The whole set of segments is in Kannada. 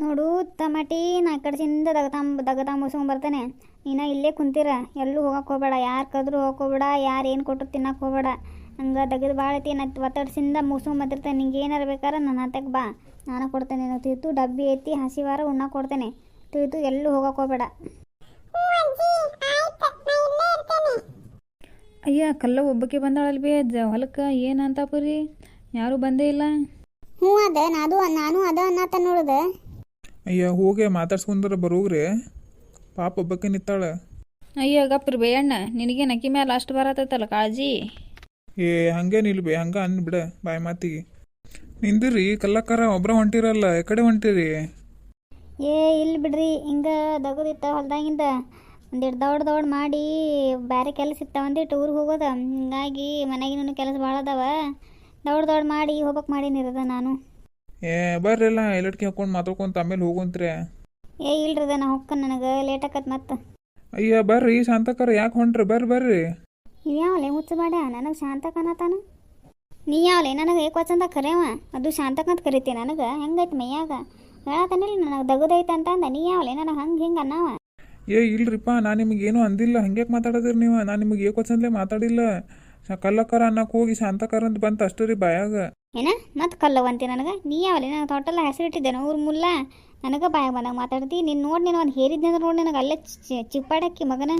ನೋಡು ಟಮಾಟಿ ನಾ ಕಡೆಸಿಂದ ದಗದ ಮುಸ್ಕೊಂಡ್ ಬರ್ತೇನೆ. ನೀನು ಇಲ್ಲೇ ಕುಂತೀರ, ಎಲ್ಲೂ ಹೋಗಕ್ಕೆ ಹೋಗಬೇಡ, ಯಾರು ಕದ್ರು ಹೋಗಕ್ಕೆ ಹೋಗಬೇಡ, ಯಾರು ಏನು ಕೊಟ್ಟರು ತಿನ್ನಕ್ಕೆ ಹೋಗಬೇಡ. ಹಂಗೆ ದಗದು ಭಾಳ ಐತಿ, ನಾ ಒತ್ತಡ್ಸಿಂದ ಮುಸ್ಕೊಂಡ್ ಬಂದಿರ್ತೇನೆ. ನಿಂಗೆ ಏನಾರು ಬೇಕಾರೆ ನನ್ನ ಹತ್ತಕ್ಕೆ ಬಾ, ನಾನು ಕೊಡ್ತೇನೆ. ನೀನು ತಿಳ್ತು ಡಬ್ಬಿ ಐತಿ, ಹಸಿವಾರ ಉಣ್ಣಕ್ಕೆ ಕೊಡ್ತೇನೆ. ತಿಳ್ತು ಎಲ್ಲೂ ಹೋಗಕ್ಕೆ ಹೋಗಬೇಡ. ಅಯ್ಯ ಕಲ್ಲ ಒಬ್ಬಕ್ಕೆ ಬಂದಾಳಲ್ ಬಿ ಹೊಲಕ್ಕೆ ಏನಂತ ಪುರಿ ಯಾರೂ ಬಂದೇ ಇಲ್ಲ. ಹ್ಞೂ ಅದ ನಾನು ಅದ ಅನ್ನತ್ತ ನೋಡುದ. ಅಯ್ಯ ಹೋಗಿ ಮಾತಾಡ್ಸ್ಕೊಂಡ್ರೆ ಬರೋಗ್ರಿ, ಪಾಪ ಒಬ್ಬಕ್ಕೆ ನಿತ್ತಾಳೆ. ಅಯ್ಯ ಗಪ್ರಿ ಬೇಯಣ್ಣ, ನಿನಗೆ ನಕ್ಕಿ ಮೇಲೆ ಅಷ್ಟು ಬರತೈತಲ್ಲ ಕಾಳಜಿ. ಏ ಹಂಗೆ ನಿಲ್ಬೆ, ಹಂಗೆ ಅಂದ್ಬಿಡ ಬಾಯಿ ಮಾತಿಗೆ. ನಿಂದಿರಿ ಕಲ್ಲಕ್ಕಾರ ಒಬ್ರ ಹೊಂಟಿರಲ್ಲ, ಕಡೆ ಹೊಂಟಿರಿ? ಏ ಇಲ್ಲಿ ಬಿಡ್ರಿ, ಹಿಂಗೆ ದಗದಿತ್ತ ಹೊಲ್ದಾಗಿಂದ ಒಂದಿಟ್ಟು ದೌಡ್ ಮಾಡಿ ಬೇರೆ ಕೆಲಸ ಇತ್ತ, ಒಂದಿಟ್ಟು ಊರಿಗೆ ಹೋಗೋದ. ಹಿಂಗಾಗಿ ಮನೆಗಿನ ಕೆಲಸ ಭಾಳ ಅದಾವ, ದೌಡ್ ಮಾಡಿ ಹೋಗ್ಬೇಕು ಮಾಡೀನಿರದ ನಾನು. ಏ ಬರ್ರಿಲ್ಲ ಎಲ್ಲಟ್ಕೆ ಹಾಕೊಂಡು ಮಾತಾಡ್ಕೊಂತ ಆಮೇಲೆ ಹೋಗಂತ್ರಿ. ಏ ಇಲ್ರದ ನಾ ಹೊಕ್ಕ, ನನಗೆ ಲೇಟ್ ಆಕತ್ ಮತ್ತೆ. ಅಯ್ಯ ಬರ್ರಿ ಶಾಂತಕರ, ಯಾಕೆ ಹೊಂಟ್ರಿ? ಬರ್ರಿ. ಇವ್ಯಾವಲೆ ಮುಚ್ಚ ಮಾಡ್ಯ ನನಗೆ ಶಾಂತಕ ಅನ್ನತಾನ. ನೀ ಯಾವಲೆ ನನಗೆ ಏಕವಚಂದ ಕರೆಯವ, ಅದು ಶಾಂತಕಂತ ಕರಿತಿ. ನನಗೆ ಹೆಂಗೈತಿ ಮೈಯಾಗ ಹೇಳತಾನಿಲ್ಲ, ನನಗೆ ದಗದೈತೆ ಅಂತ ಅಂದ. ನೀ ಯಾವಲೆ ನನಗೆ ಹಿಂಗೆ ಅನ್ನವ. ಏ ಇಲ್ರಿಪ್ಪ, ನಾನು ನಿಮಗೇನು ಅಂದಿಲ್ಲ, ಹಂಗ್ಯಾಕೆ ಮಾತಾಡೋದ್ರಿ ನೀವು? ನಾನು ನಿಮಗೆ ಏಕೋಚಂದ್ಲೇ ಮಾತಾಡಿಲ್ಲ. ಕಲ್ಲಕ್ಕರ ಅನ್ನಕ್ಕೆ ಹೋಗಿ ಶಾಂತಕರ ಅಂತ ಬಂತು ಅಷ್ಟು ರೀ ಬಾಯಾಗ. ಏನ ಮತ್ತೆ ಕಲ್ಲವಂತಿ ನನಗೆ? ನೀ ಯಾವಲೆ ನನಗೆ ತೊಟ್ಟೆಲ್ಲ ಹೆಸರಿಟ್ಟಿದ್ದೇನೆ ಊರು ಮುಲ್ಲ, ನನಗೆ ಬಾಯಾಗ ಬಂದಾಗ ಮಾತಾಡ್ತಿ. ನೀನು ನೋಡಿ, ನೀನು ಒಂದು ಹೇರಿದ್ದೆ ಅಂದ್ರೆ ನೋಡಿ ನನಗೆ ಅಲ್ಲೇ ಚಿಪ್ಪಾಡಕ್ಕಿ ಮಗನ.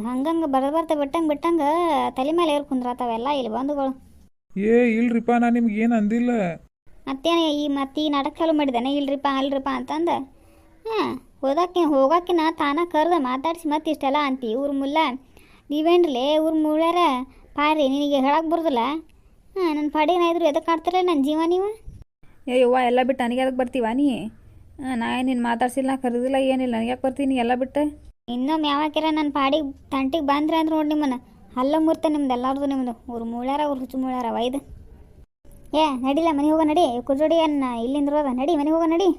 ಹಂಗಂಗೆ ಬರ್ತಾ ಬಿಟ್ಟಂಗೆ ತಲೆ ಮೇಲೆ ಏರ್ ಕುಂದ್ರತಾವೆಲ್ಲ ಇಲ್ಲಿ ಬಂದುಗಳು. ಏ ಇಲ್ರಿಪ್ಪ, ನಾನು ನಿಮ್ಗೆ ಏನು ಅಂದಿಲ್ಲ. ಮತ್ತೇನು ಈ ನಾಟಕ ಚಾಲು ಮಾಡಿದ್ದಾನೆ ಇಲ್ರಿಪ್ಪ ಅಲ್ರಿಪ್ಪ ಅಂತಂದು. ಹೋಗಕ್ಕಿನ ತಾನ ಕರ್ದ ಮಾತಾಡಿಸಿ ಮತ್ತೆ ಇಷ್ಟೆಲ್ಲ ಅಂತಿ ಊರು ಮುಲ್ಲ. ನೀವೇನ್ರಲೇ ಊರು ಮುಳ್ಳ್ಯಾರ ಪಾರಿ, ನಿನಗೆ ಹೇಳಕ್ಕೆ ಬರೋದಿಲ್ಲ. ನನ್ನ ಪಾಡಿಗೆ ನಾ ಇದ್ರು ಎದಕ್ಕೆ ಆಡ್ತಾರಲ್ಲ ನನ್ನ ಜೀವ ನೀವು? ಯವ್ವ ಎಲ್ಲ ಬಿಟ್ಟು ನನಗೆ ಅದಕ್ಕೆ ಬರ್ತೀವ ನೀ? ನಾ ನಿನ್ನ ಮಾತಾಡ್ಸಿಲ್ಲ, ಕರೆದಿಲ್ಲ, ಏನಿಲ್ಲ, ನನಗೆ ಯಾಕೆ ಬರ್ತೀನಿ ಎಲ್ಲ ಬಿಟ್ಟು? ಇನ್ನೊಮ್ಮೆ ಯಾವಾಕ್ಯಾರ ನನ್ನ ಪಾಡಿಗೆ ತಂಟಿಗೆ ಬಂದ್ರೆ ಅಂದ್ರೆ ನೋಡಿ ನಿಮ್ಮನ್ನು ಹಲ್ಲ ಮುರ್ತೆ ನಿಮ್ದು ಎಲ್ಲಾರ್ದು. ನಿಮ್ಮದು ಊರು ಮುಳ್ಳ್ಯಾರ, ಊರು ಹುಚ್ಚು ಮುಳ್ಳ್ಯಾರ ವೈದು. ಏ ನಡಿಲ್ಲ ಮನೆ ಹೋಗ ನಡಿ, ಕುಜೋಡಿ ಅನ್ನ ಇಲ್ಲಿಂದ ರೋದ ನಡಿ, ಮನೆ ಹೋಗ ನಡಿ.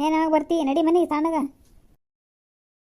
ಏನಾಗ ಬರ್ತಿ ನಡಿ ಮನೆಗೆ ತಾನಾಗ.